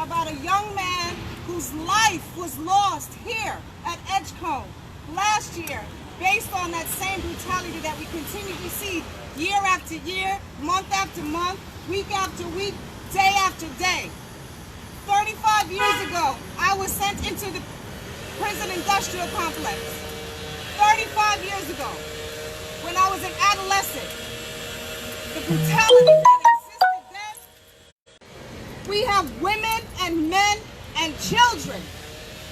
about a young man whose life was lost here at Edgecombe last year based on that same brutality that we continue to see year after year, month after month, week after week, day after day. 35 years ago, I was sent into the prison industrial complex. 35 years ago, when I was an adolescent, the brutality that existed then, we have women and men and children.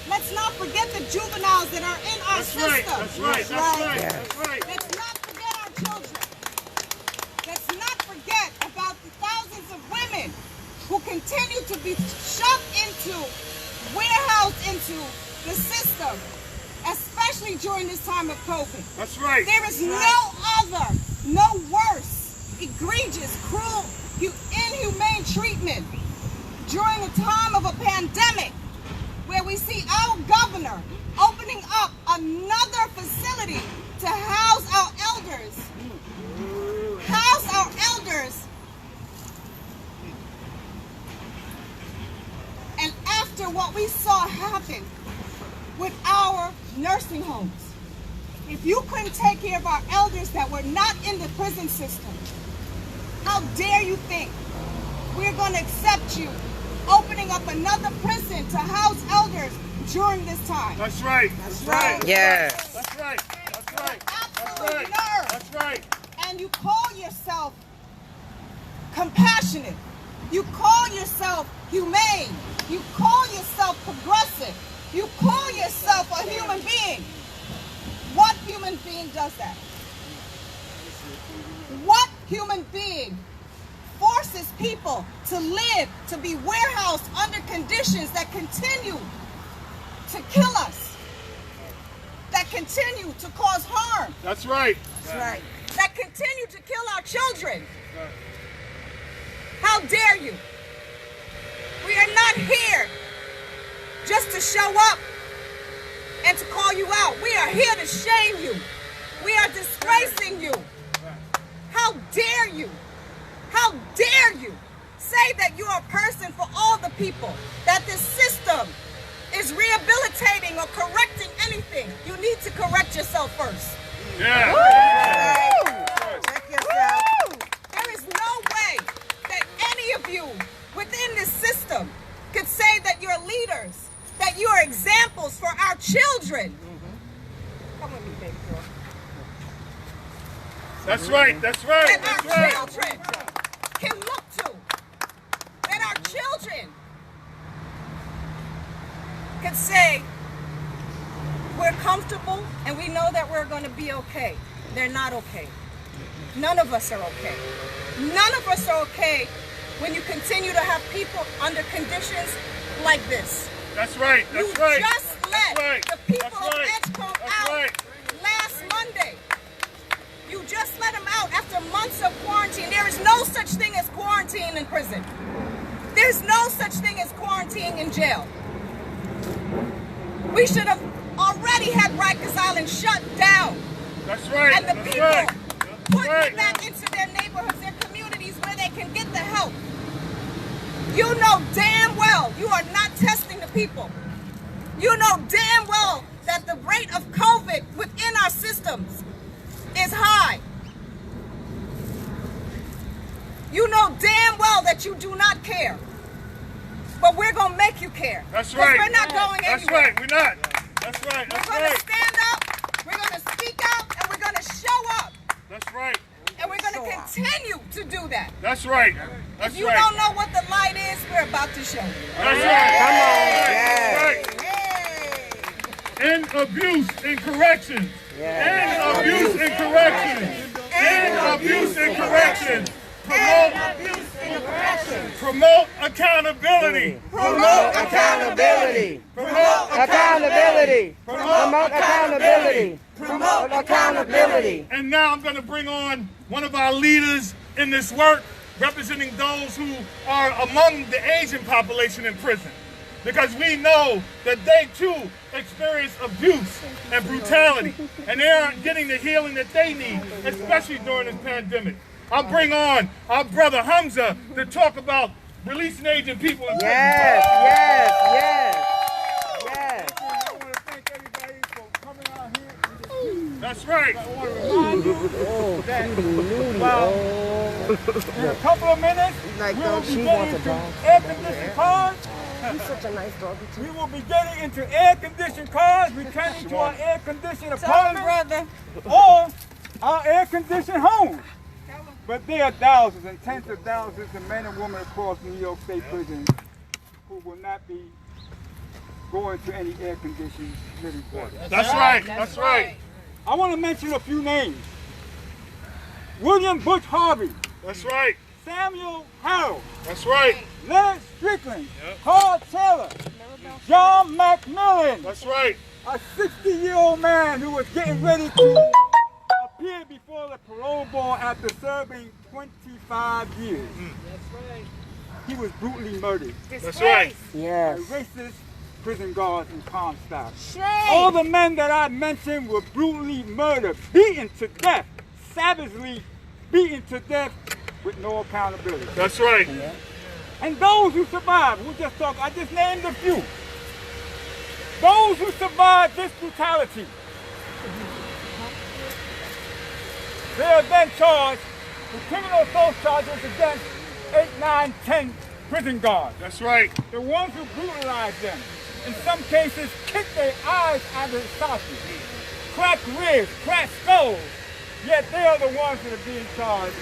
Let's not forget the juveniles that are in our system. That's right. Let's not forget our children. Let's not forget about the thousands of women who continue to be shoved into, warehoused into the system, especially during this time of COVID. That's right. There is no worse, egregious, cruel, inhumane treatment during a time of a pandemic where we see our governor opening up another facility to house our elders. House our elders. And after what we saw happen with our nursing homes, if you couldn't take care of our elders that were not in the prison system, how dare you think we're going to accept you opening up another prison to house elders during this time? That's right. That's right. Yeah. That's right. That's right. Absolute nerve. That's right. And you call yourself compassionate. You call yourself humane. You call yourself progressive. You call yourself a human being. What human being does that? What human being forces people to live, to be warehoused under conditions that continue to kill us, that continue to cause harm? That's right. That's right. That continue to kill our children? How dare you? We are not here just to show up and to call you out. We are here to shame you. We are disgracing you. How dare you? How dare you say that you are a person for all the people, that this system is rehabilitating or correcting anything? You need to correct yourself first. Yeah. Check yourself. There is no way that any of you within this system could say that you're leaders, that you are examples for our children. Come with me, baby girl. That's right. That's right. That our children can look to. That our children can say, we're comfortable and we know that we're going to be okay. They're not okay. None of us are okay. None of us are okay when you continue to have people under conditions like this. That's right. That's You right. just let the people of Edgecombe out right. last Monday. You just let them out after months of quarantine. There is no such thing as quarantine in prison. There's no such thing as quarantine in jail. We should have already had Rikers Island shut down. That's right. And the That's people right. put right. it back into their neighborhoods, their communities where they can get the help. You know damn well you are not testing the people. You know damn well that the rate of COVID within our systems is high. You know damn well that you do not care. But we're going to make you care. That's right. We're not going anywhere. That's right. We're not. That's right. That's We're going right. to stand up, we're going to speak out, and we're going to show up. That's right. And we're going to continue to do that. That's right. That's If you right. don't know what the light is, we're about to show you. That's right. Come on. That's right. End abuse and corrections. Yeah. End abuse and corrections. End abuse and corrections. Promote accountability. Promote accountability. Promote accountability. Promote accountability. Promote accountability. And now I'm going to bring on one of our leaders in this work, representing those who are among the Asian population in prison. Because we know that they too experience abuse and brutality, and they aren't getting the healing that they need, especially during this pandemic. I'll bring on our brother Hamza to talk about releasing Asian people in prison. Yes, In a couple of minutes, Like we will dog, be she getting wants a into dog. air-conditioned cars. He's such a nice doggy too. We will be getting into air-conditioned cars, returning to our air-conditioned apartments, brother. or our air-conditioned homes. But there are thousands and tens of thousands of men and women across New York State prisons who will not be going to any air-conditioned living quarters. That's right. That's right. I want to mention a few names. William Butch Harvey, That's right. Samuel Harold, That's right. Leonard Strickland, Carl Taylor, John Macmillan, That's right. a 60-year-old man who was getting ready to appear before the parole board after serving 25 years. He was brutally murdered That's right. by Yes. racist prison guards in Comstock. Shame. All the men that I mentioned were brutally murdered, beaten to death, savagely beaten to death with no accountability. That's right. And those who survived, I just named a few. Those who survived this brutality, they are then charged with criminal assault charges against 8, 9, 10 prison guards. That's right. The ones who brutalized them, in some cases kicked their eyes out of the sockets, cracked ribs, cracked skulls, yet they are the ones that are being charged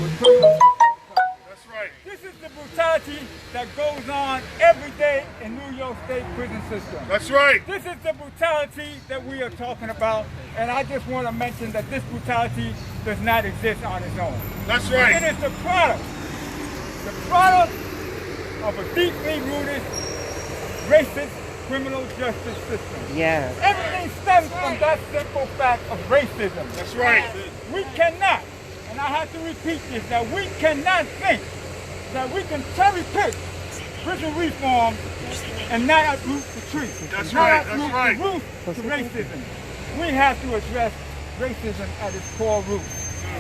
with criminal assault charges. That's right. This is the brutality that goes on every day in New York State prison system. That's right. This is the brutality that we are talking about, and I just want to mention that this brutality does not exist on its own. That's It right. is the product of a deeply rooted racist criminal justice system. Yes. Everything stems from that simple fact of racism. That's right. We cannot, and I have to repeat this, that we cannot think that we can cherry pick prison reform and not uproot the tree. That's Not right, uproot that's right. the root to racism. We have to address racism at its core root.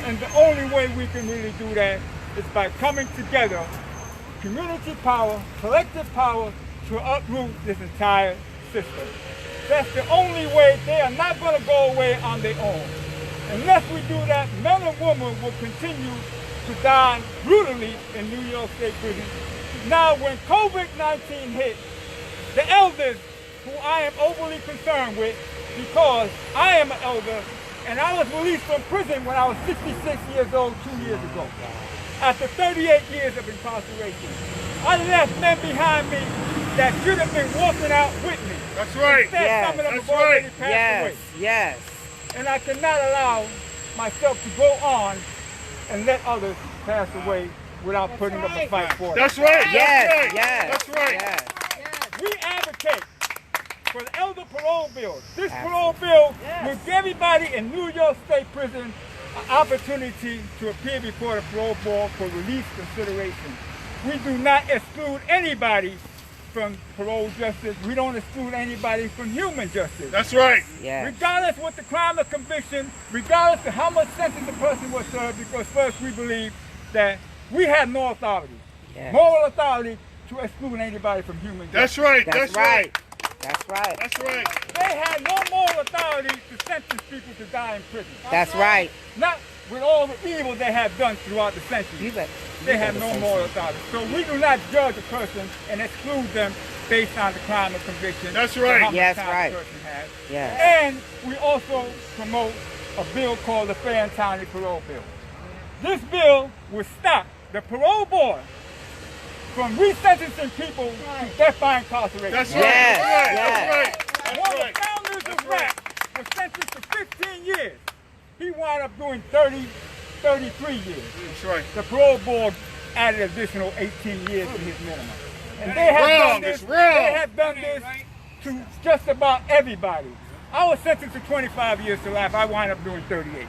And the only way we can really do that is by coming together, community power, collective power, to uproot this entire system. That's the only way. They are not going to go away on their own. Unless we do that, men and women will continue to die brutally in New York State prison. Now, when COVID-19 hit, the elders, who I am overly concerned with, because I am an elder, and I was released from prison when I was 66 years old 2 years ago, after 38 years of incarceration. I left men behind me that should have been walking out with me. That's right. Instead, Yes. some of them That's have already right. passed Yes. away. Yes. And I cannot allow myself to go on and let others pass away without putting up a fight for them. That's right. Yes. That's right. Yes. That's right. Yes. We advocate for the elder parole bill. This parole bill will give everybody in New York State prison an opportunity to appear before the parole board for release consideration. We do not exclude anybody from parole justice. We don't exclude anybody from human justice. That's right. Yes. Regardless what the crime of conviction, regardless of how much sentence the person was served, because first we believe that we have no authority, Yes. moral authority to exclude anybody from human justice. That's right. That's right. That's right. That's right. They had no moral authority to sentence people to die in prison. That's right. Not with all the evil they have done throughout the centuries. You bet. They have no moral authority. So we do not judge a person and exclude them based on the crime of conviction. That's or right. how much Yes, time right. the person has. Yes. And we also promote a bill called the Fair and Timely Parole Bill. This bill will stop the parole board from resentencing people to death by incarceration. That's right. Yes. That's right. That's One of right. the founders That's of right. RAP was sentenced to 15 years. He wound up doing 33 years. That's right. The parole board added additional 18 years to his minimum. And they have Wrong, done this, it's wrong. they have done this to just about everybody. I was sentenced to 25 years to life. I wound up doing 38.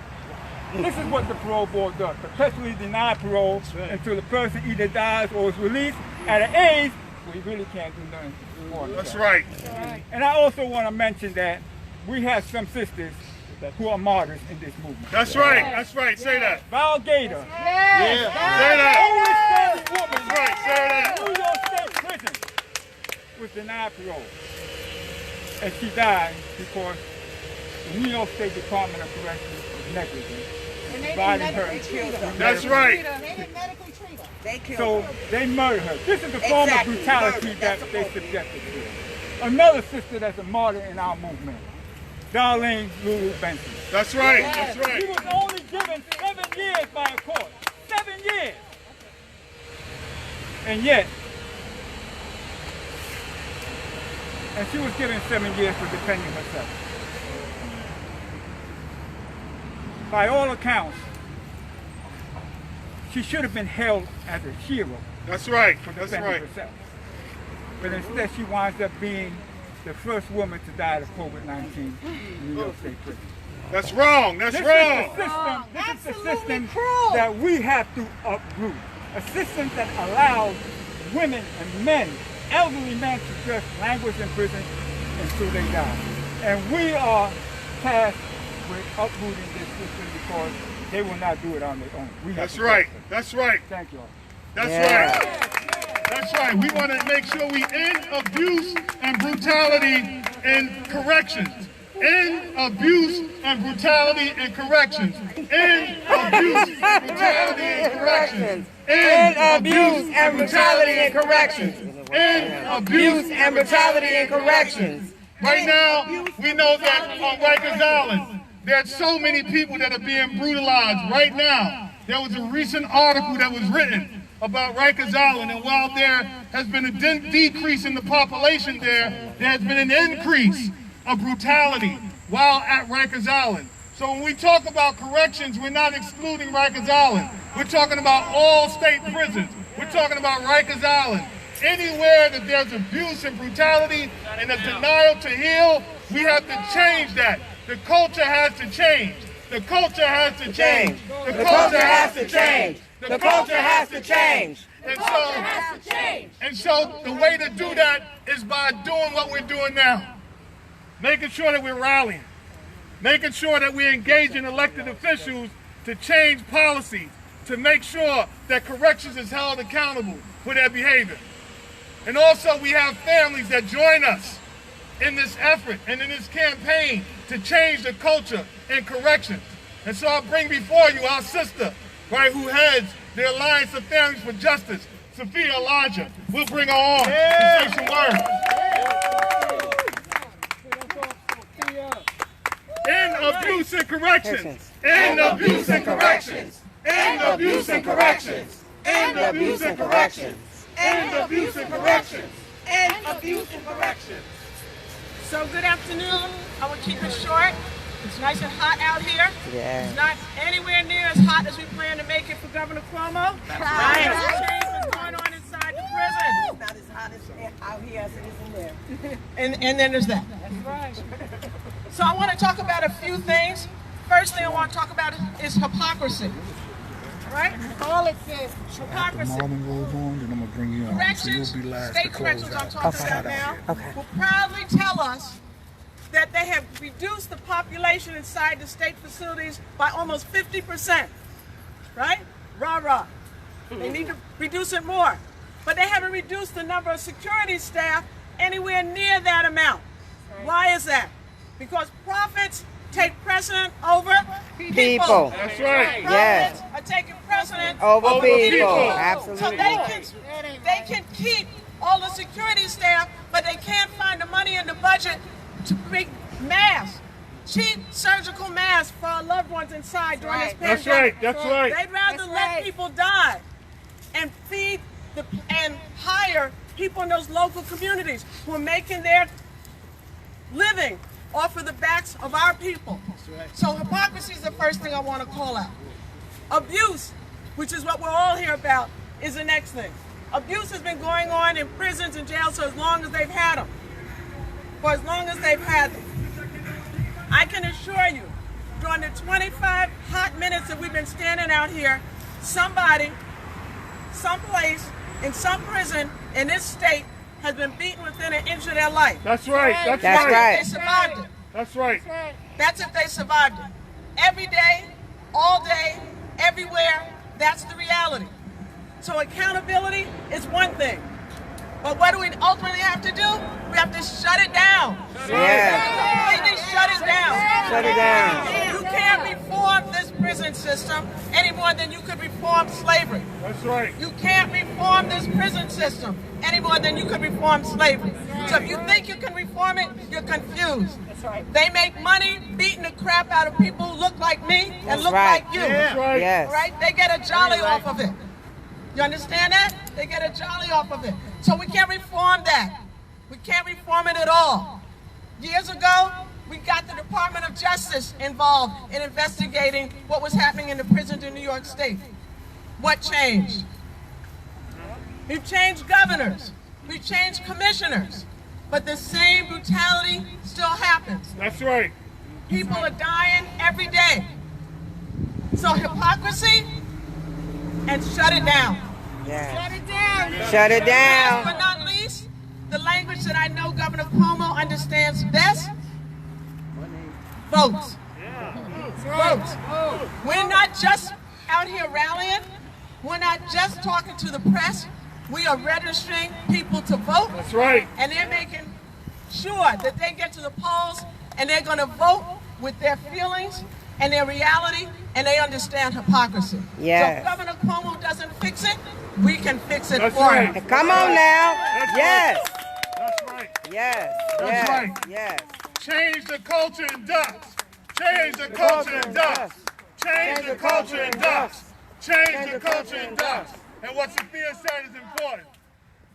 This is what the parole board does. Perpetually deny parole until the person either dies or is released at an age where he really can't do nothing for himself. That's right. And I also want to mention that we have some sisters who are martyrs in this movement. That's right. That's right. Say that. Val Gator, Yeah. Say that. oldest standing woman That's right. Say that. in New York State prison, was denied parole. And she died because the New York State Department of Correctional was negligent violate her. That's right. They didn't medically treat her. They killed So her. they murdered her. This is the form of Exactly. brutality Murder. that That's they supposed to be. subjected to. Another sister that's a martyr in our movement, Darlene Lulu Benson. That's right. That's She right. was only given 7 years by a court. 7 years. And yet, and she was given 7 years for defending herself. By all accounts, she should have been held as a hero That's right. for That's defending right. herself. But instead, she winds up being the first woman to die of COVID-19 in New York State Prison. That's wrong. That's This wrong. is the system. This is the Absolutely system cruel. that we have to uproot. A system that allows women and men, elderly men, to just languish in prison until they die. And we are tasked with uprooting this system because they will not do it on their own. We have That's to right. do it. That's right. Thank you all. That's Yeah. right. That's right. We want to make sure we end abuse and brutality in corrections. End abuse and brutality in corrections. End abuse and brutality in corrections. End abuse and brutality in corrections. End Abuse and brutality in corrections. Right now, we know that on Rikers Island, there are so many people that are being brutalized right now. There was a recent article that was written about Rikers Island, and while there has been a decrease in the population there has been an increase of brutality while at Rikers Island. So when we talk about corrections, we're not excluding Rikers Island. We're talking about all state prisons. We're talking about Rikers Island. Anywhere that there's abuse and brutality and a denial to heal, we have to change that. The culture has to change. The culture has to change. The culture has to change. The culture has to change. And so the way to do that is by doing what we're doing now. Making sure that we're rallying. Making sure that we're engaging elected officials to change policies, to make sure that corrections is held accountable for their behavior. And also we have families that join us in this effort and in this campaign to change the culture in corrections. And so I bring before you our sister, right, who heads the Alliance of Families for Justice, Sophia Elijah. We'll bring her on to say some words. End abuse and corrections. End abuse and corrections. End abuse and corrections. End abuse and corrections. End abuse and corrections. End abuse and corrections. So good afternoon. I will keep it short. It's nice and hot out here. Yeah. It's not anywhere near as hot as we plan to make it for Governor Cuomo. right. There's a change that's going on inside the prison. It's not as hot as out here as it is in there. And then there's that. That's right. So I want to talk about a few things. First thing I want to talk about is hypocrisy. Right? All it says, hypocrisy. Marvin goes on, then I'm gonna bring you on. Corrections, So you'll be last state to close corrections I'm out. talking about now, Okay. will proudly tell us that they have reduced the population inside the state facilities by almost 50%. Right? Rah-rah. They need to reduce it more. But they haven't reduced the number of security staff anywhere near that amount. Why is that? Because profits take precedent over people. That's right. Profits are taking precedent Over people. people. Absolutely. So they can keep all the security staff, but they can't find the money in the budget to make masks, cheap surgical masks for our loved ones inside during this pandemic. That's right. That's right. They'd rather let people die and feed and hire people in those local communities who are making their living off of the backs of our people. So hypocrisy is the first thing I want to call out. Abuse, which is what we're all here about, is the next thing. Abuse has been going on in prisons and jails for as long as they've had them. For as long as they've had them. I can assure you, during the 25 hot minutes that we've been standing out here, somebody, someplace, in some prison in this state has been beaten within an inch of their life. That's right. That's That's right. right. They survived it. That's right. That's if they survived it. Every day, all day, everywhere, that's the reality. So accountability is one thing. But what do we ultimately have to do? We have to shut it down. Yeah. Completely shut it down. Shut it down. You can't reform this prison system. system any more than you could reform slavery. That's right. You can't reform this prison system any more than you could reform slavery. So if you think you can reform it, you're confused. That's right. They make money beating the crap out of people who look like me and look like you. That's right. Yes. All right? They get a jolly off of it. You understand that? They get a jolly off of it. So we can't reform that. We can't reform it at all. Years ago, we got the Department of Justice involved in investigating what was happening in the prisons in New York State. What changed? We've changed governors. We've changed commissioners. But the same brutality still happens. That's right. People are dying every day. So hypocrisy and shut it down. Yes. Shut it down. Shut it Last down. but not least, the language that I know Governor Cuomo understands best, votes. Votes. We're not just out here rallying. We're not just talking to the press. We are registering people to vote. That's right. And they're making sure that they get to the polls and they're going to vote with their feelings and their reality, and they understand hypocrisy. Yes. So if Governor Cuomo doesn't fix it, we can fix it That's for right. him. Come on now. That's Yes. That's right. Yes. That's Yes. right. Yes. Change the culture in dust. Change the culture in dust. Change the culture in dust. Change the culture in dust. And what Sophia said is important.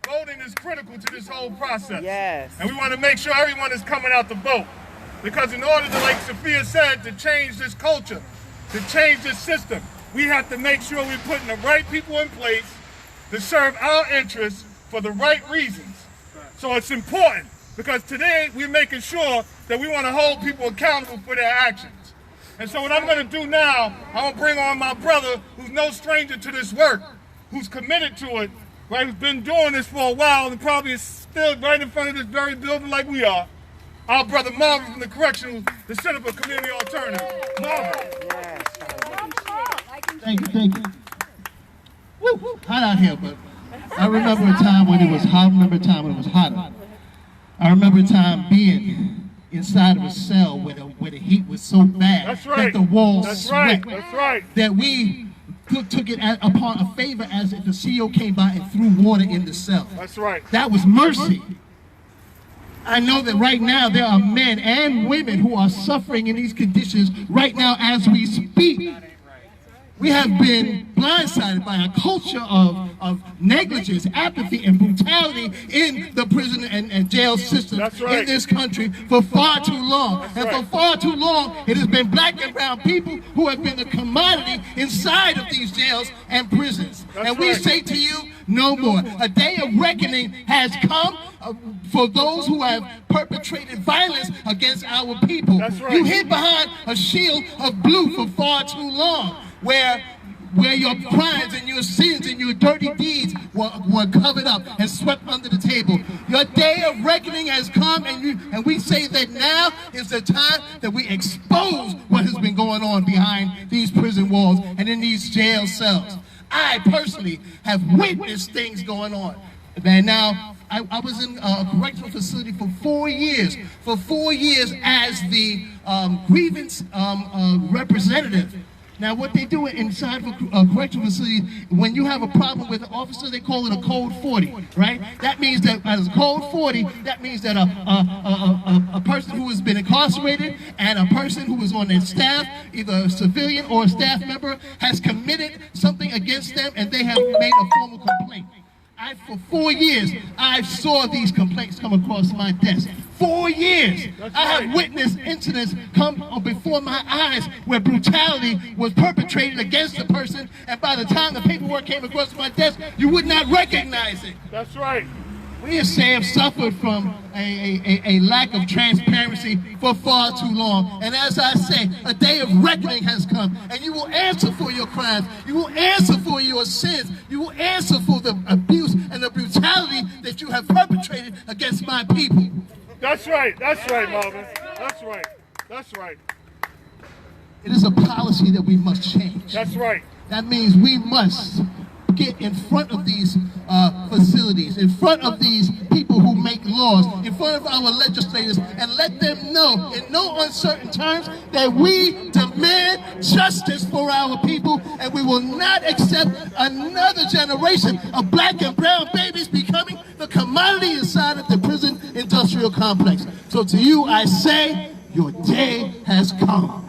Voting is critical to this whole process. Yes. And we want to make sure everyone is coming out to vote. Because in order to, like Sophia said, to change this culture, to change this system, we have to make sure we're putting the right people in place to serve our interests for the right reasons. So it's important because today we're making sure that we want to hold people accountable for their actions. And so what I'm going to do now, I'm going to bring on my brother who's no stranger to this work, who's committed to it, right, who's been doing this for a while and probably is still right in front of this very building like we are. Our brother Marvin from the Correctional, the Center for Community Alternative. Marvin. Yes. Thank you. Woo, hot out here, but I remember a time when it was hot. I remember a time when it was hotter. I remember a time being inside of a cell where the heat was so bad That's right. that the walls That's sweat. right. That's right. That we took it upon a favor as if the CEO came by and threw water in the cell. That's right. That was mercy. I know that right now there are men and women who are suffering in these conditions right now as we speak. We have been blindsided by a culture of negligence, apathy, and brutality in the prison and jail system in this country for far too long. And for far too long, it has been black and brown people who have been the commodity inside of these jails and prisons. And we say to you, no more. A day of reckoning has come for those who have perpetrated violence against our people. You hid behind a shield of blue for far too long, where your crimes and your sins and your dirty deeds were covered up and swept under the table. Your day of reckoning has come, and we say that now is the time that we expose what has been going on behind these prison walls and in these jail cells. I personally have witnessed things going on. And now, I was in a correctional facility for 4 years. For 4 years as the grievance representative. Now, what they do inside of a correctional facility, when you have a problem with an officer, they call it a code 40, right? That means that as a code 40, that means that a person who has been incarcerated and a person who is on their staff, either a civilian or a staff member, has committed something against them and they have made a formal complaint. For 4 years, I saw these complaints come across my desk. 4 years. I have witnessed incidents come before my eyes where brutality was perpetrated against a person, and by the time the paperwork came across my desk, you would not recognize it. That's right. We have suffered from a lack of transparency for far too long. And as I say, a day of reckoning has come, and you will answer for your crimes. You will answer for your sins. You will answer for the abuse and the brutality that you have perpetrated against my people. That's right. That's right, Marvin. That's right. That's right. It is a policy that we must change. That's right. That means we must get in front of these facilities, in front of these people who make laws, in front of our legislators, and let them know in no uncertain terms that we demand justice for our people, and we will not accept another generation of black and brown babies becoming the commodity inside of the prison industrial complex. So to you I say, your day has come.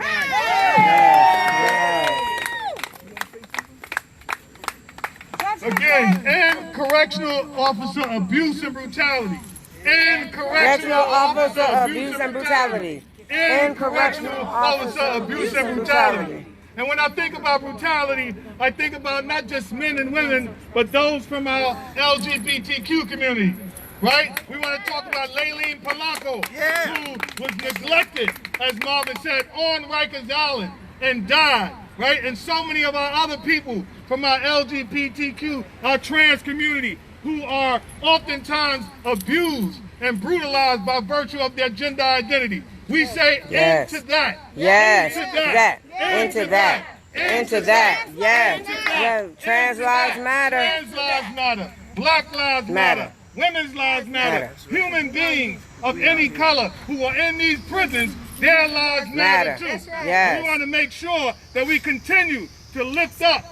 Again, end correctional officer abuse and brutality. End correctional officer abuse and brutality. End correctional officer abuse and brutality. And when I think about brutality, I think about not just men and women, but those from our LGBTQ community. Right? We want to talk about Layleen Polanco, who was neglected, as Marvin said, on Rikers Island and died. Right? And so many of our other people from our LGBTQ, our trans community, who are oftentimes abused and brutalized by virtue of their gender identity. We say into that. Yes. Into that. Into that. Into that. Yes. Yes. Trans lives matter. Trans lives matter. Black lives matter. Women's lives matter. Human beings of any color who are in these prisons, their lives matter too. Yes. We want to make sure that we continue to lift up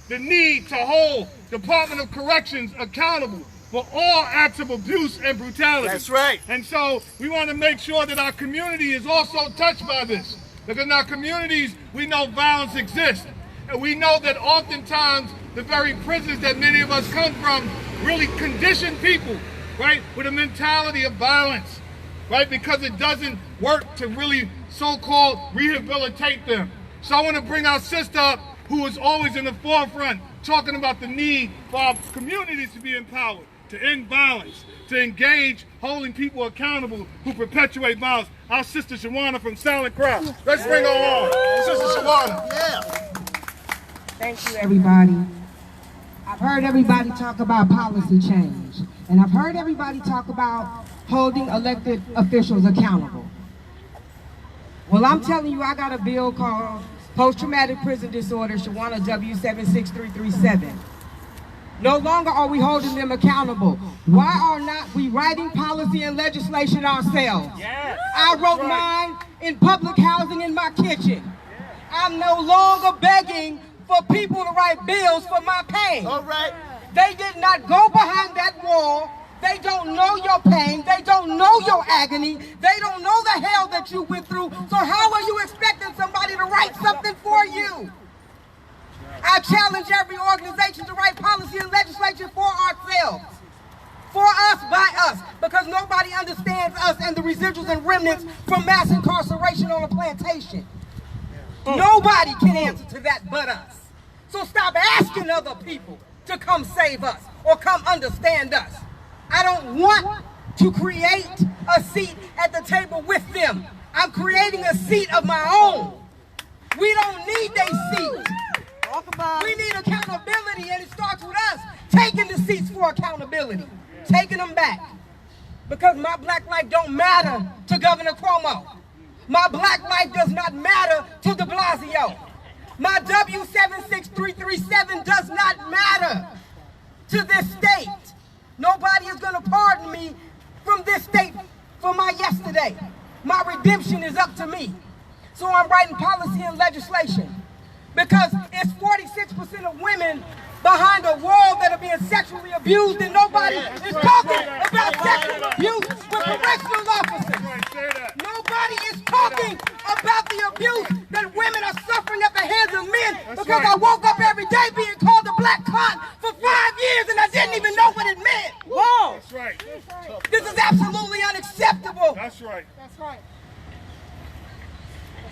the need to hold Department of Corrections accountable for all acts of abuse and brutality. That's right. And so we want to make sure that our community is also touched by this. Because in our communities, we know violence exists. And we know that oftentimes the very prisons that many of us come from really condition people, right, with a mentality of violence, right, because it doesn't work to really so-called rehabilitate them. So I want to bring our sister up, who is always in the forefront, talking about the need for our communities to be empowered, to end violence, to engage holding people accountable who perpetuate violence. Our sister Shawana from Silent Crowd. Let's bring her on. Sister Shawana. Yeah. Thank you, everybody. I've heard everybody talk about policy change, and I've heard everybody talk about holding elected officials accountable. Well, I'm telling you, I got a bill called Post-Traumatic Prison Disorder, Shawana W76337. No longer are we holding them accountable. Why are not we writing policy and legislation ourselves? Yes. I wrote mine in public housing in my kitchen. I'm no longer begging for people to write bills for my pain. All right. They did not go behind that wall. They don't know your pain. They don't know your agony. They don't know the hell that you went through. So how are you expecting somebody to write something for you? I challenge every organization to write policy and legislation for ourselves. For us, by us. Because nobody understands us and the residuals and remnants from mass incarceration on a plantation. Nobody can answer to that but us. So stop asking other people to come save us or come understand us. I don't want to create a seat at the table with them. I'm creating a seat of my own. We don't need a seat. We need accountability, and it starts with us taking the seats for accountability, taking them back. Because my black life don't matter to Governor Cuomo. My black life does not matter to de Blasio. My W76337 does not matter to this state. Nobody is going to pardon me from this state for my yesterday. My redemption is up to me. So I'm writing policy and legislation. Because it's 46% of women behind a wall that are being sexually abused, and nobody is talking about sexual abuse with correctional officers. Nobody is talking about the abuse that women are suffering at the hands of men, because I woke up every day being called a black cunt for 5 years and I didn't even know what it meant. Whoa! That's right. This is absolutely unacceptable. That's right. That's right.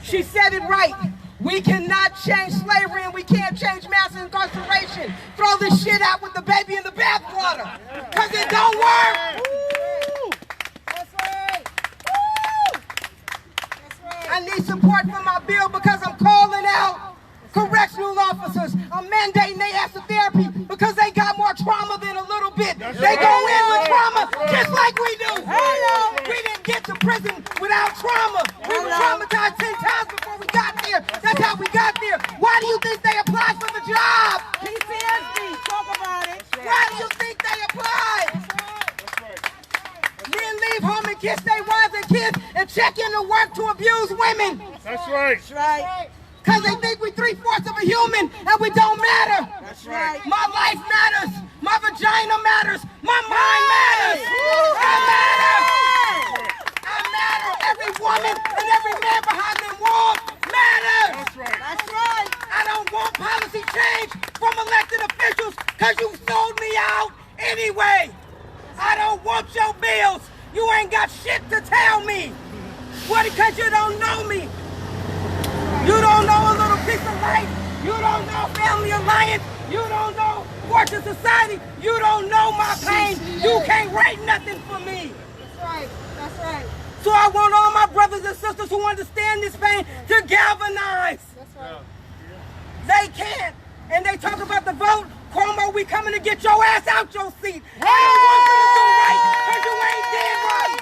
She said it right. We cannot change slavery and we can't change mass incarceration. Throw this shit out with the baby in the bathwater. Because it don't work. Woo. That's right. Woo. That's right. I need support for my bill because I'm calling out correctional officers. I'm mandating they ask for therapy because they got more trauma than a little bit. They go in with trauma just like we do. We didn't get to prison without trauma. We were traumatized 10 times before we got there. That's how we got there. Why do you think they applied for the job? PTSD. Talk leave home and kiss their wives and kids and check into work to abuse women. That's right. That's right. Because they think we 3/4 of a human and we don't matter. That's right. My life matters. My vagina matters. My mind matters. I matter. I matter. Every woman and every man behind them walls matters. That's right. That's right. I don't want policy change from elected officials because you sold me out anyway. I don't want your bills. You ain't got shit to tell me. What, because you don't know me? You don't know a little piece of life. You don't know Family Alliance. You don't know Fortune Society. You don't know my pain. You can't write nothing for me. That's right. That's right. So I want all my brothers and sisters who understand this pain to galvanize. That's right. They can't. And they talk about the vote. Cuomo, we coming to get your ass out your seat. I don't want you to do right because you ain't did right.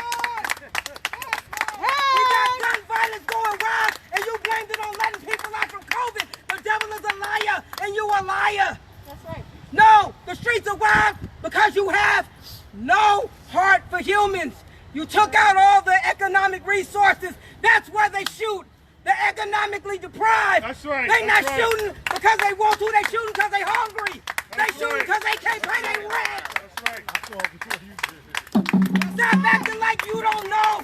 We got gun violence going wild and you blamed it on letting people out from COVID. The devil is a liar and you a liar. That's right. No, the streets are wild because you have no heart for humans. You took out all the economic resources. That's where they shoot. The economically deprived. That's right. They not That's right. shooting because they want to. They shooting because they hungry. That's They shooting right. because they can't pay their rent. That's right. Stop acting like you don't know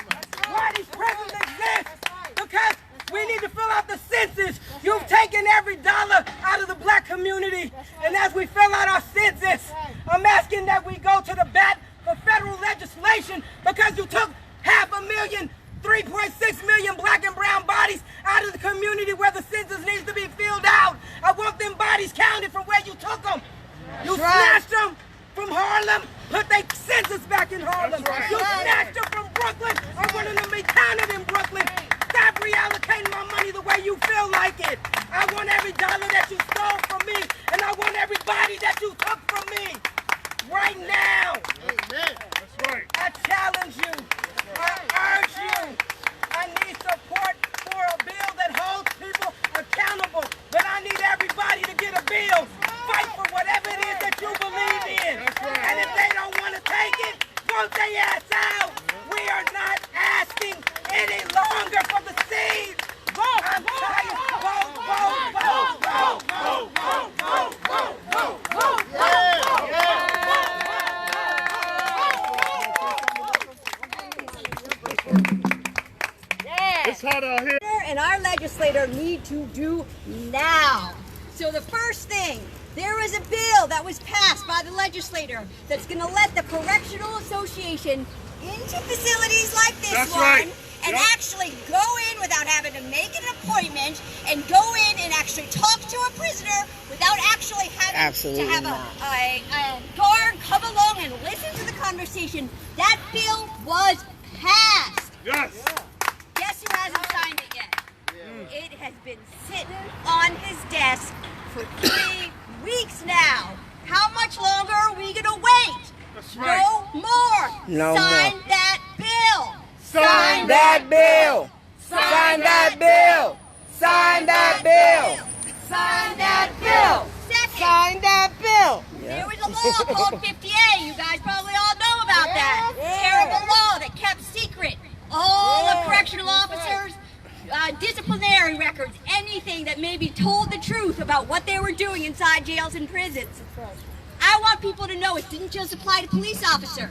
why these prisons exist. Because we need to fill out the census. You've taken every dollar out of the black community. And as we fill out our census, I'm asking that we go to the bat for federal legislation because you took 500,000, 3.6 million black and brown bodies out of the community where the census needs to be filled out. I want them bodies counted from where you took them. You snatched them from Harlem, put their census back in Harlem. That's right. You snatched them from Brooklyn. I want them to be counted in Brooklyn. Stop reallocating my money the way you feel like it. I want every dollar that you stole from me, and I want every body that you took from me. Right now. That's right. I challenge you. I urge you. I need support for a bill that holds people accountable. But I need everybody to get a bill. Fight for whatever it is that you believe in. That's right. And if they don't want to take it, vote their ass out. We are not asking any longer for the seed. I'm tired. Vote, vote, vote, vote, vote, vote, vote, vote, vote, vote, It's hot out here. And our legislator need to do now. So the first thing, there is a bill that was passed by the legislator that's going to let the Correctional Association into facilities like this That's one right. and Yep. actually go in without having to make an appointment and go in and actually talk to a prisoner without actually having to have a guard come along and listen to the conversation. That bill was passed. Yes. Guess who hasn't signed it yet? It has been sitting on his desk for 3 weeks now. How much longer are we going to wait? That's right. No more. No Sign more. that bill. Sign that bill. Sign that bill. Sign that bill. Sign that bill. Second, Sign that bill. there was a law called 50A. You guys probably all know about that. Terrible law that kept secret all the correctional officers' disciplinary records, anything that maybe told the truth about what they were doing inside jails and prisons. I want people to know it didn't just apply to police officers.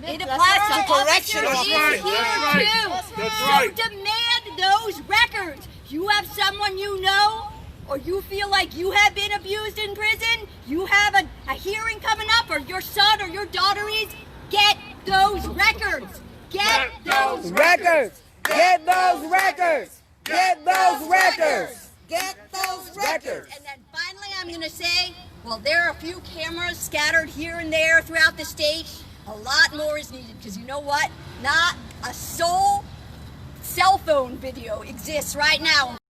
It applies to correctional officers in officers. here That's right. too. That's So right. demand those records. You have someone you know, or you feel like you have been abused in prison, you have a hearing coming up, or your son or your daughter is, get those records. Get those Records. Get those records. Get those records. Get those records. And then finally I'm going to say, well, there are a few cameras scattered here and there throughout the state. A lot more is needed because you know what? Not a sole cell phone video exists right now